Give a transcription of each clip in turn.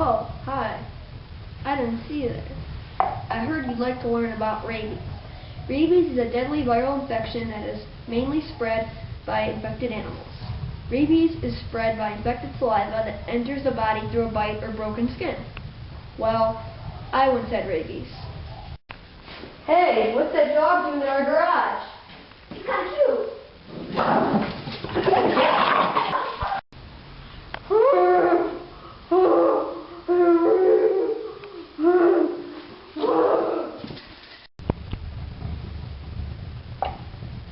Oh, hi. I didn't see you there. I heard you'd like to learn about rabies. Rabies is a deadly viral infection that is mainly spread by infected animals. Rabies is spread by infected saliva that enters the body through a bite or broken skin. Well, I once had rabies. Hey, what's that dog doing in our garage? He's kind of cute.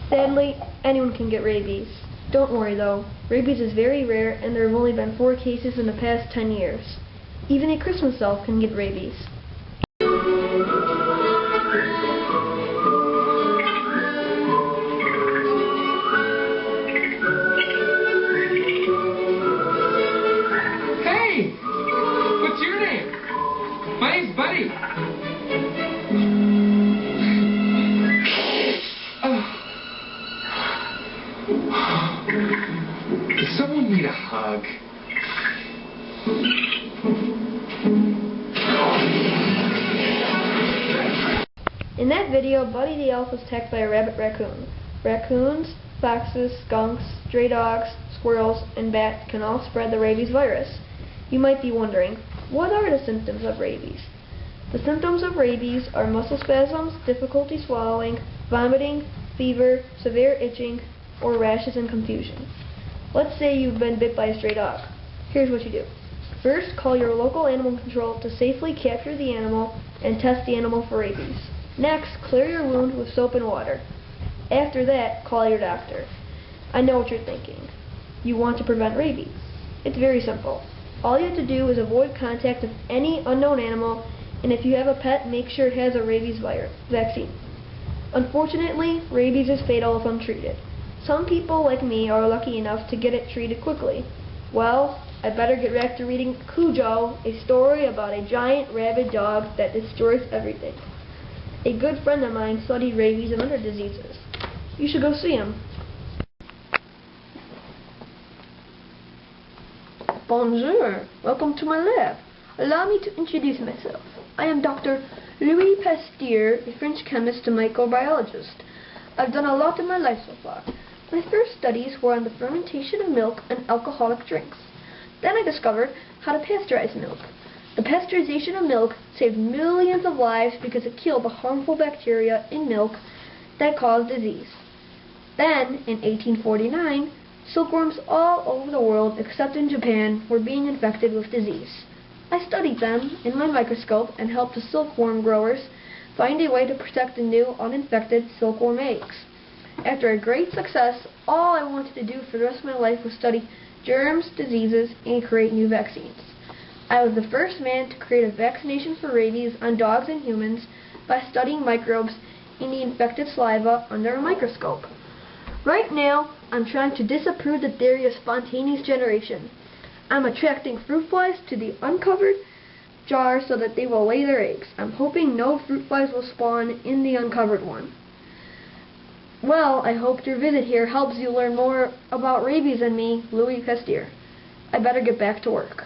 Sadly, anyone can get rabies. Don't worry though, rabies is very rare and there have only been 4 cases in the past 10 years. Even a Christmas elf can get rabies. Hey! What's your name? My name's Buddy. Does someone need a hug? In that video, Buddy the elf was attacked by a rabbit raccoon. Raccoons, foxes, skunks, stray dogs, squirrels, and bats can all spread the rabies virus. You might be wondering, what are the symptoms of rabies? The symptoms of rabies are muscle spasms, difficulty swallowing, vomiting, fever, severe itching, or rashes and confusion. Let's say you've been bit by a stray dog. Here's what you do. First, call your local animal control to safely capture the animal and test the animal for rabies. Next, clear your wound with soap and water. After that, call your doctor. I know what you're thinking. You want to prevent rabies. It's very simple. All you have to do is avoid contact with any unknown animal, and if you have a pet, make sure it has a rabies vaccine. Unfortunately, rabies is fatal if untreated. Some people, like me, are lucky enough to get it treated quickly. Well, I better get back to reading Cujo, a story about a giant rabid dog that destroys everything. A good friend of mine studied rabies and other diseases. You should go see him. Bonjour. Welcome to my lab. Allow me to introduce myself. I am Dr. Louis Pasteur, a French chemist and microbiologist. I've done a lot in my life so far. My first studies were on the fermentation of milk and alcoholic drinks. Then I discovered how to pasteurize milk. The pasteurization of milk saved millions of lives because it killed the harmful bacteria in milk that cause disease. Then, in 1849, silkworms all over the world except in Japan were being infected with disease. I studied them in my microscope and helped the silkworm growers find a way to protect the new uninfected silkworm eggs. After a great success, all I wanted to do for the rest of my life was study germs, diseases, and create new vaccines. I was the first man to create a vaccination for rabies on dogs and humans by studying microbes in the infected saliva under a microscope. Right now, I'm trying to disprove the theory of spontaneous generation. I'm attracting fruit flies to the uncovered jar so that they will lay their eggs. I'm hoping no fruit flies will spawn in the uncovered one. Well, I hope your visit here helps you learn more about rabies and me, Louis Pasteur. I better get back to work.